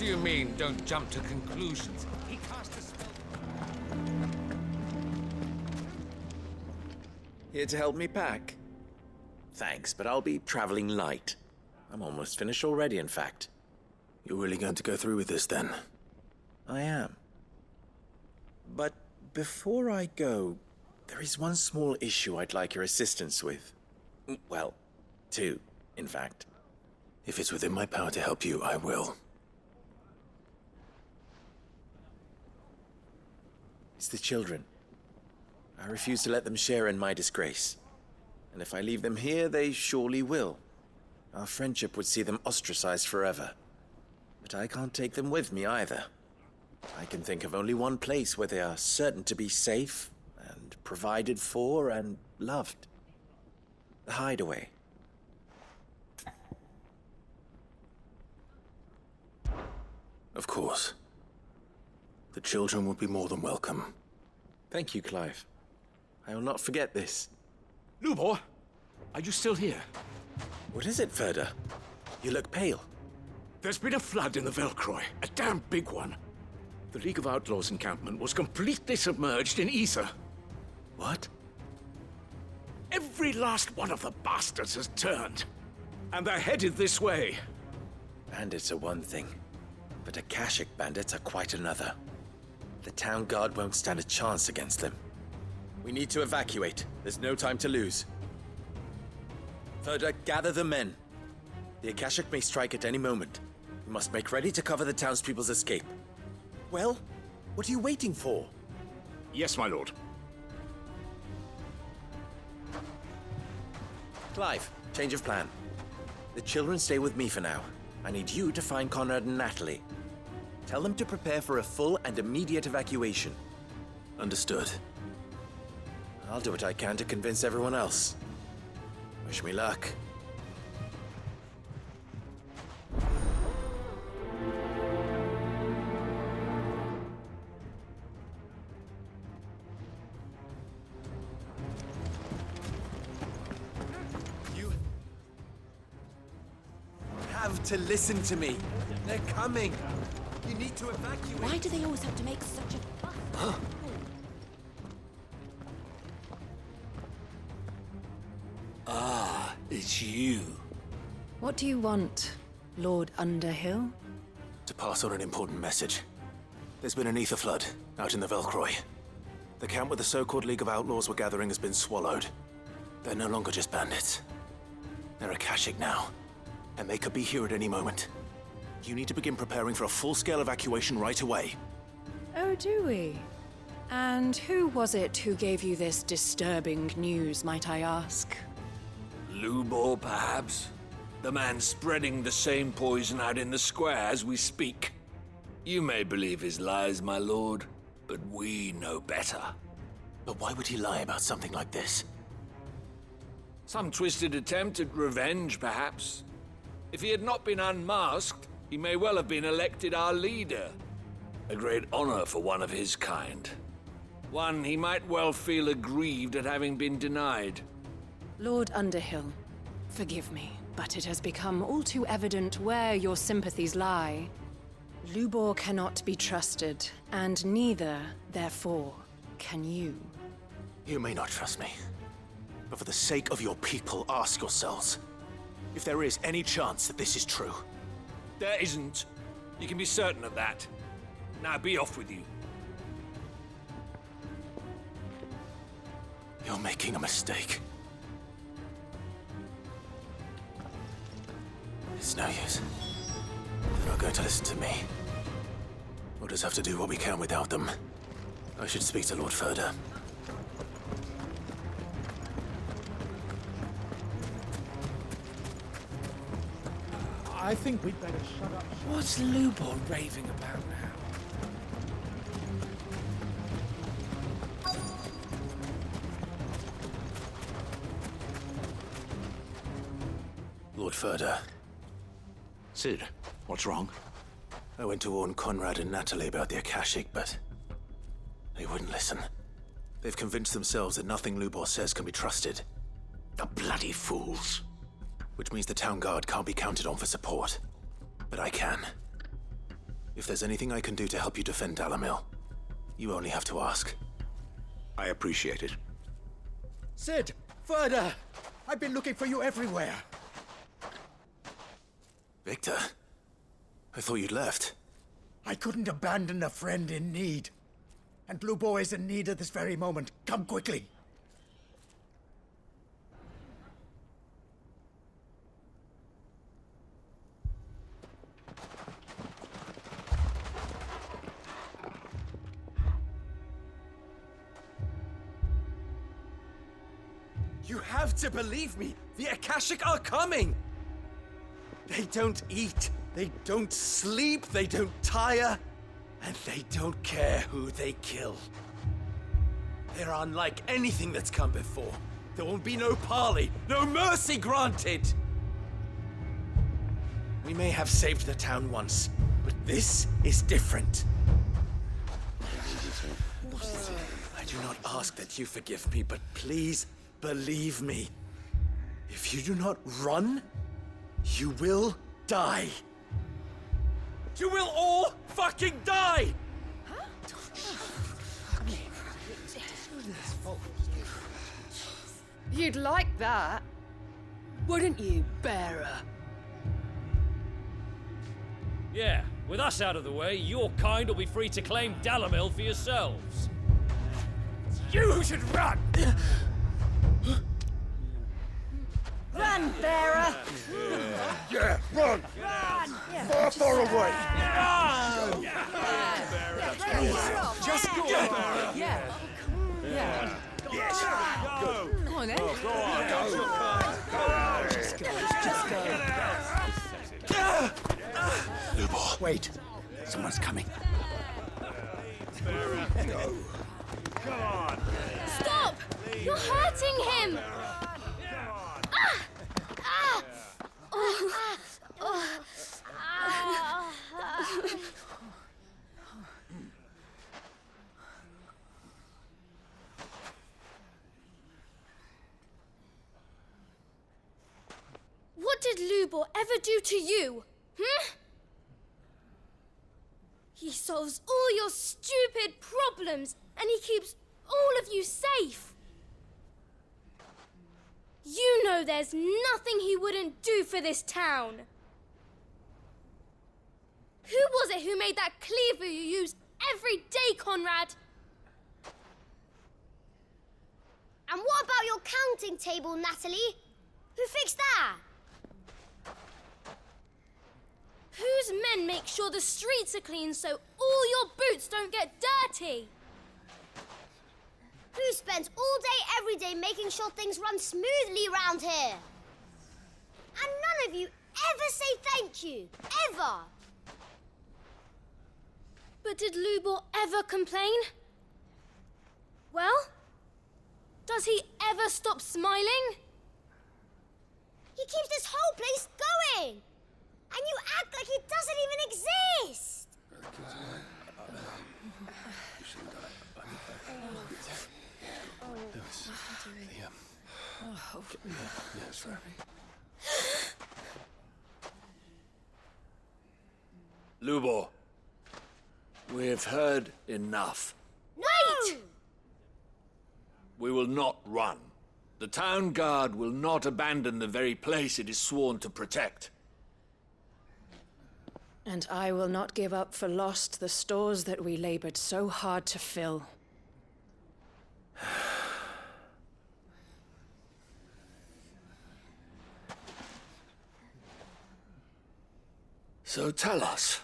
do you mean, don't jump to conclusions? He cast a spell. Here to help me pack? Thanks, but I'll be traveling light. I'm almost finished already, in fact. You're really going to go through with this, then? I am. But before I go, there is one small issue I'd like your assistance with. Well, two, in fact. If it's within my power to help you, I will. It's the children. I refuse to let them share in my disgrace. And if I leave them here, they surely will. Our friendship would see them ostracized forever. But I can't take them with me either. I can think of only one place where they are certain to be safe and provided for and loved. The Hideaway. Of course. The children would be more than welcome. Thank you, Clive. I will not forget this. Lubor, are you still here? What is it, Ferda? You look pale. There's been a flood in the Velcroy, a damn big one. The League of Outlaws encampment was completely submerged in ether. What? Every last one of the bastards has turned, and they're headed this way. Bandits are one thing, but Akashic bandits are quite another. The town guard won't stand a chance against them. We need to evacuate. There's no time to lose. Ferda, gather the men. The Akashic may strike at any moment. We must make ready to cover the townspeople's escape. Well, what are you waiting for? Yes, my lord. Clive, change of plan. The children stay with me for now. I need you to find Conrad and Natalie. Tell them to prepare for a full and immediate evacuation. Understood. I'll do what I can to convince everyone else. Wish me luck. You have to listen to me. They're coming. You need to evacuate. Why do they always have to make such a fuss? It's you. What do you want, Lord Underhill? To pass on an important message. There's been an ether flood out in the Velcroy. The camp where the so-called League of Outlaws were gathering has been swallowed. They're no longer just bandits. They're Akashic now, and they could be here at any moment. You need to begin preparing for a full-scale evacuation right away. Oh, do we? And who was it who gave you this disturbing news, might I ask? Lubor, perhaps? The man spreading the same poison out in the square as we speak. You may believe his lies, my lord, but we know better. But why would he lie about something like this? Some twisted attempt at revenge, perhaps. If he had not been unmasked, he may well have been elected our leader. A great honor for one of his kind. One he might well feel aggrieved at having been denied. Lord Underhill, forgive me, but it has become all too evident where your sympathies lie. Lubor cannot be trusted, and neither, therefore, can you. You may not trust me, but for the sake of your people, ask yourselves if there is any chance that this is true. There isn't. You can be certain of that. Now be off with you. You're making a mistake. It's no use. They're not going to listen to me. We'll just have to do what we can without them. I should speak to Lord Ferda. I think we'd better shut up. What's Lubor raving about now? Lord Ferda, Cid, what's wrong? I went to warn Conrad and Natalie about the Akashic, but they wouldn't listen. They've convinced themselves that nothing Lubor says can be trusted. The bloody fools. Which means the town guard can't be counted on for support. But I can. If there's anything I can do to help you defend Dalamil, you only have to ask. I appreciate it. Sid! Further! I've been looking for you everywhere. Victor? I thought you'd left. I couldn't abandon a friend in need. And Lubo is in need at this very moment. Come quickly. You have to believe me! The Akashic are coming! They don't eat, they don't sleep, they don't tire, and they don't care who they kill. They're unlike anything that's come before. There will be no parley, no mercy granted! We may have saved the town once, but this is different. I do not ask that you forgive me, but please believe me. If you do not run, you will die. You will all fucking die! You'd like that, wouldn't you, bearer? Yeah, with us out of the way, your kind will be free to claim Dalamil for yourselves. You should run! Run, bearer! Yeah, run! Far, far away! Just go! Yeah. Come on, then. Lubor. Wait, someone's coming. Stop! You're hurting him! What did Lubor ever do to you? He solves all your stupid problems and he keeps all of you safe. You know there's nothing he wouldn't do for this town. Who was it who made that cleaver you use every day, Conrad? And what about your counting table, Natalie? Who fixed that? Whose men make sure the streets are clean so all your boots don't get dirty? Who spends all day, every day making sure things run smoothly round here? And none of you ever say thank you. Ever. But did Lubor ever complain? Well, does he ever stop smiling? He keeps this whole place going. And you act like he doesn't even exist. Lubor, we've heard enough. Wait! We will not run. The town guard will not abandon the very place it is sworn to protect. And I will not give up for lost the stores that we labored so hard to fill. So tell us,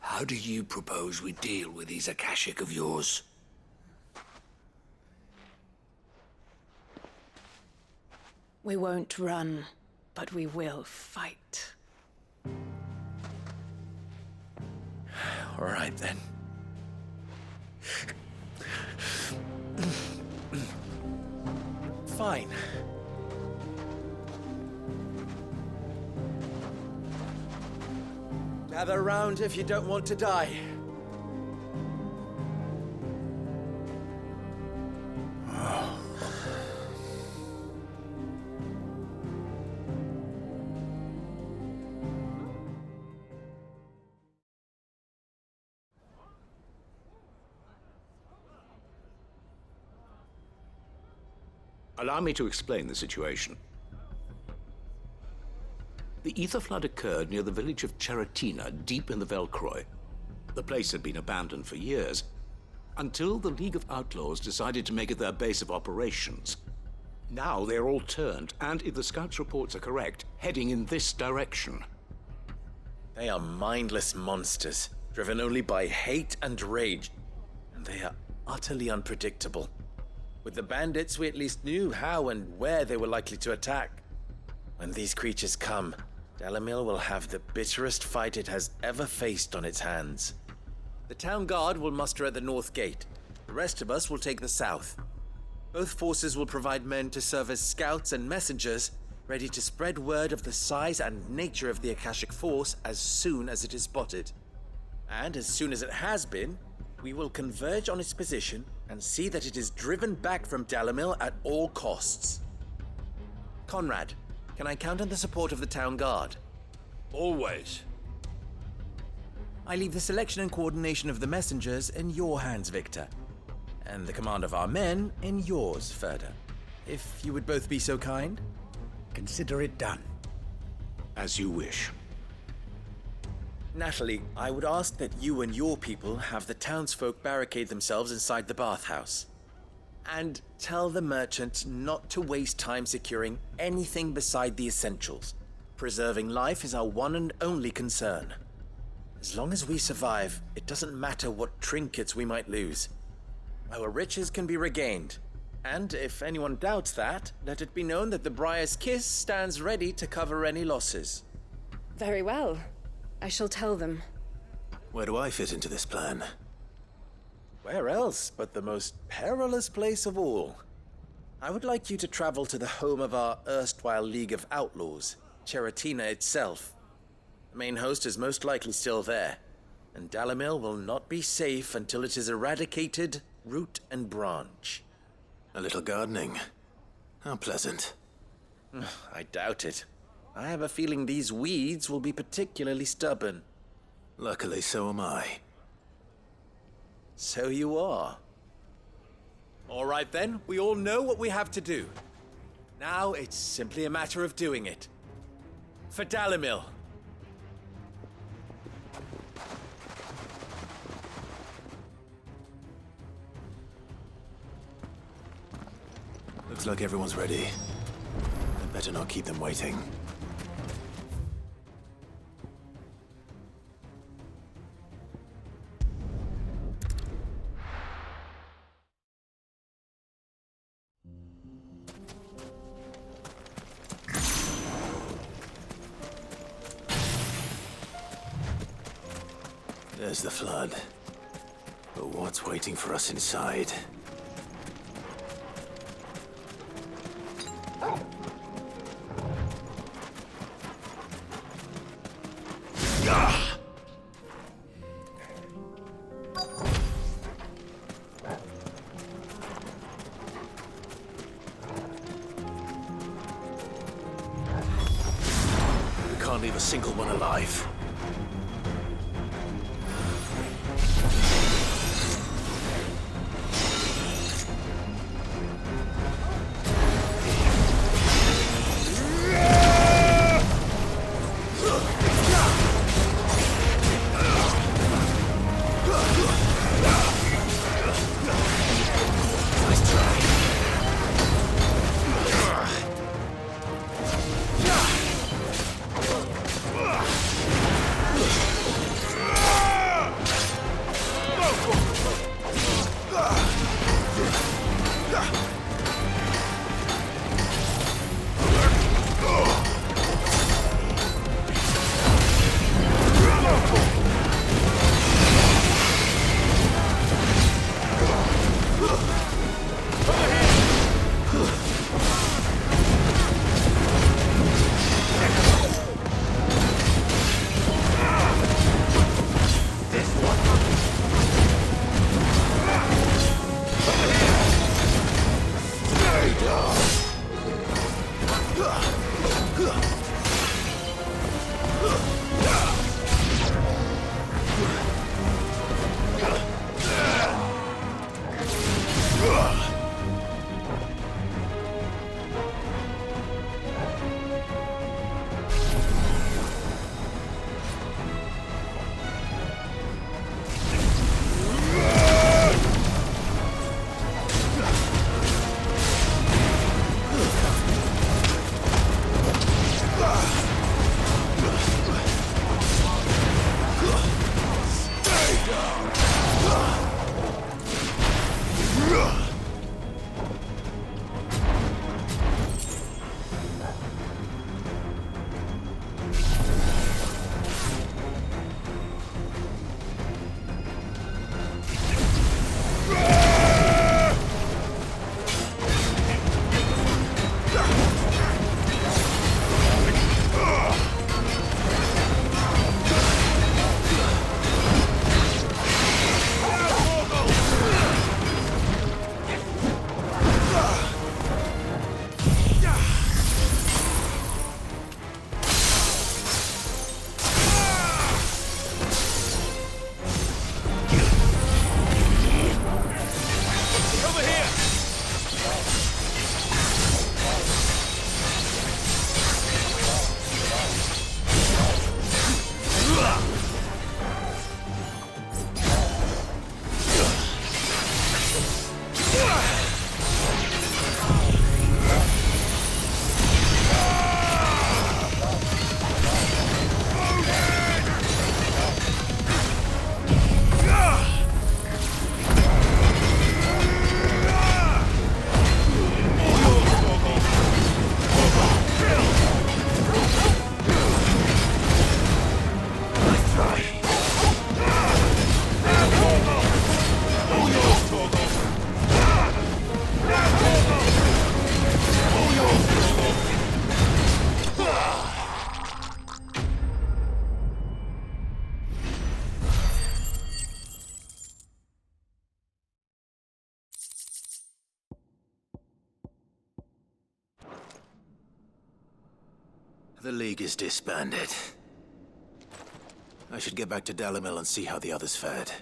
how do you propose we deal with these Akashic of yours? We won't run, but we will fight. All right, then. Fine. Gather round if you don't want to die. Allow me to explain the situation. The Ether Flood occurred near the village of Cheratina, deep in the Velcroy. The place had been abandoned for years, until the League of Outlaws decided to make it their base of operations. Now they're all turned, and if the Scouts' reports are correct, heading in this direction. They are mindless monsters, driven only by hate and rage, and they are utterly unpredictable. With the bandits, we at least knew how and where they were likely to attack. When these creatures come, Dalimil will have the bitterest fight it has ever faced on its hands. The town guard will muster at the north gate. The rest of us will take the south. Both forces will provide men to serve as scouts and messengers, ready to spread word of the size and nature of the Akashic Force as soon as it is spotted. And as soon as it has been, we will converge on its position and see that it is driven back from Dalimil at all costs. Conrad, can I count on the support of the town guard? Always. I leave the selection and coordination of the messengers in your hands, Victor. And the command of our men in yours, Ferda. If you would both be so kind. Consider it done. As you wish. Natalie, I would ask that you and your people have the townsfolk barricade themselves inside the bathhouse. And tell the merchant not to waste time securing anything beside the essentials. Preserving life is our one and only concern. As long as we survive, it doesn't matter what trinkets we might lose. Our riches can be regained. And if anyone doubts that, let it be known that the Briar's Kiss stands ready to cover any losses. Very well. I shall tell them. Where do I fit into this plan? Where else but the most perilous place of all? I would like you to travel to the home of our erstwhile League of Outlaws, Cheratina itself. The main host is most likely still there, and Dalimil will not be safe until it is eradicated, root and branch. A little gardening. How pleasant. I doubt it. I have a feeling these weeds will be particularly stubborn. Luckily, so am I. So you are. All right then, we all know what we have to do. Now it's simply a matter of doing it. For Dalimil. Looks like everyone's ready. I'd better not keep them waiting. There's the flood. But what's waiting for us inside? We can't leave a single one alive. The League is disbanded. I should get back to Dalimil and see how the others fared.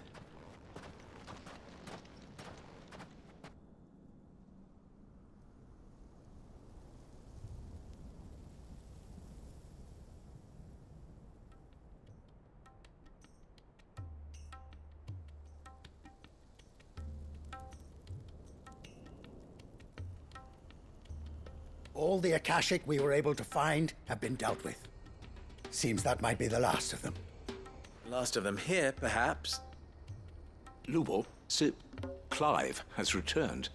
All the Akashic we were able to find have been dealt with. Seems that might be the last of them. Last of them here, perhaps. Lubor, Sir Clive has returned.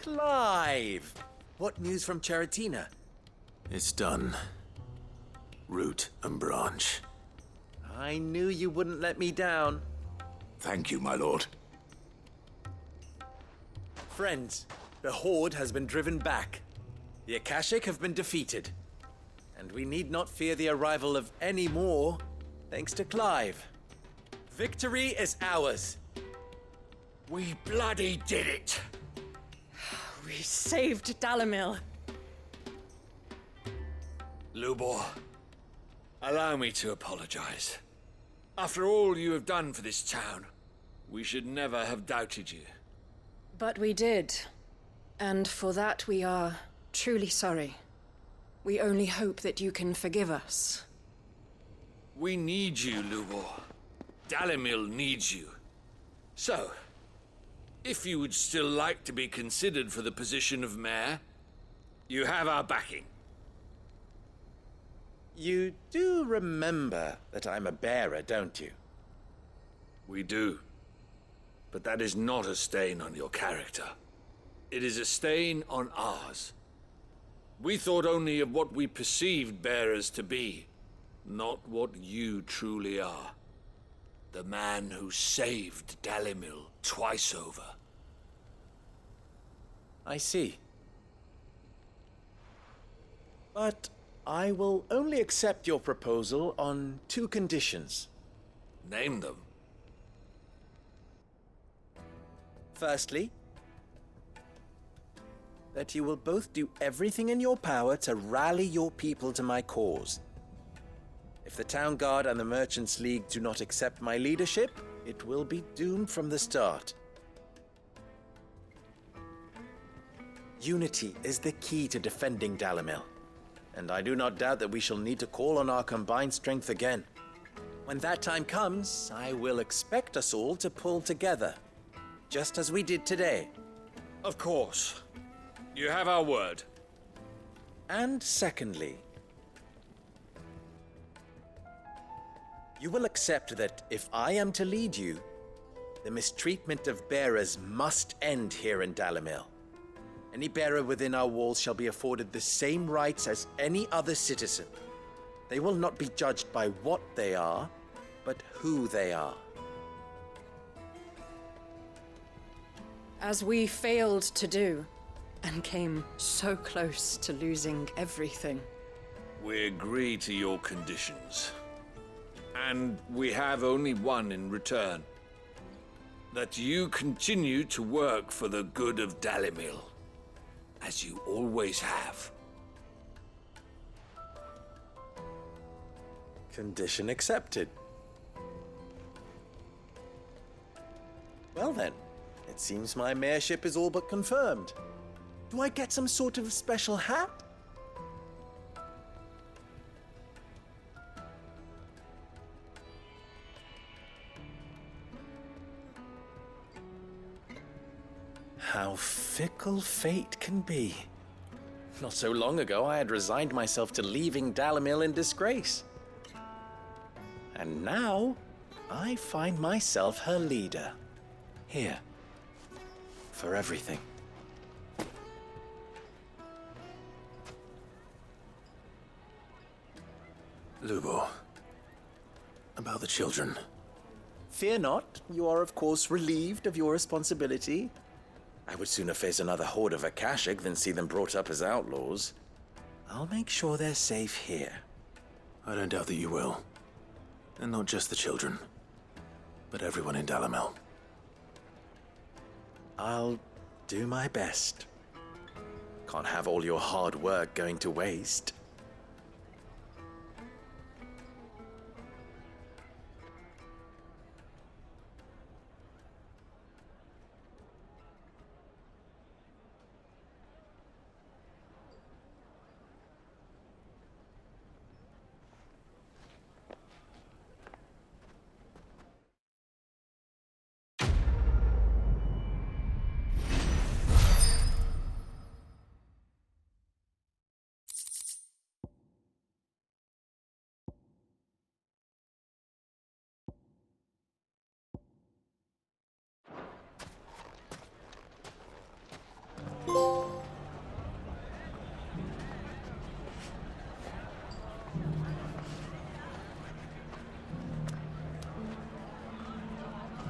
Clive! What news from Charatina? It's done. Root and branch. I knew you wouldn't let me down. Thank you, my lord. Friends, the Horde has been driven back. The Akashic have been defeated. And we need not fear the arrival of any more, thanks to Clive. Victory is ours. We bloody did it! We saved Dalimil. Lubor, allow me to apologize. After all you have done for this town, we should never have doubted you. But we did. And for that we are truly sorry. We only hope that you can forgive us. We need you, Lubor. Dalimil needs you. So, if you would still like to be considered for the position of mayor, you have our backing. You do remember that I'm a bearer, don't you? We do. But that is not a stain on your character. It is a stain on ours. We thought only of what we perceived bearers to be, not what you truly are. The man who saved Dalimil twice over. I see. But I will only accept your proposal on 2 conditions. Name them. Firstly, that you will both do everything in your power to rally your people to my cause. If the Town Guard and the Merchants League do not accept my leadership, it will be doomed from the start. Unity is the key to defending Dalimil, and I do not doubt that we shall need to call on our combined strength again. When that time comes, I will expect us all to pull together, just as we did today. Of course. You have our word. And secondly, you will accept that if I am to lead you, the mistreatment of bearers must end here in Dalimil. Any bearer within our walls shall be afforded the same rights as any other citizen. They will not be judged by what they are, but who they are. As we failed to do, and came so close to losing everything. We agree to your conditions. And we have only one in return. That you continue to work for the good of Dalimil, as you always have. Condition accepted. Well then, it seems my mayorship is all but confirmed. Do I get some sort of special hat? How fickle fate can be. Not so long ago, I had resigned myself to leaving Dalimil in disgrace. And now, I find myself her leader. Here. For everything. Lubor. About the children. Fear not. You are, of course, relieved of your responsibility. I would sooner face another horde of Akashic than see them brought up as outlaws. I'll make sure they're safe here. I don't doubt that you will. And not just the children, but everyone in Dalimil. I'll do my best. Can't have all your hard work going to waste.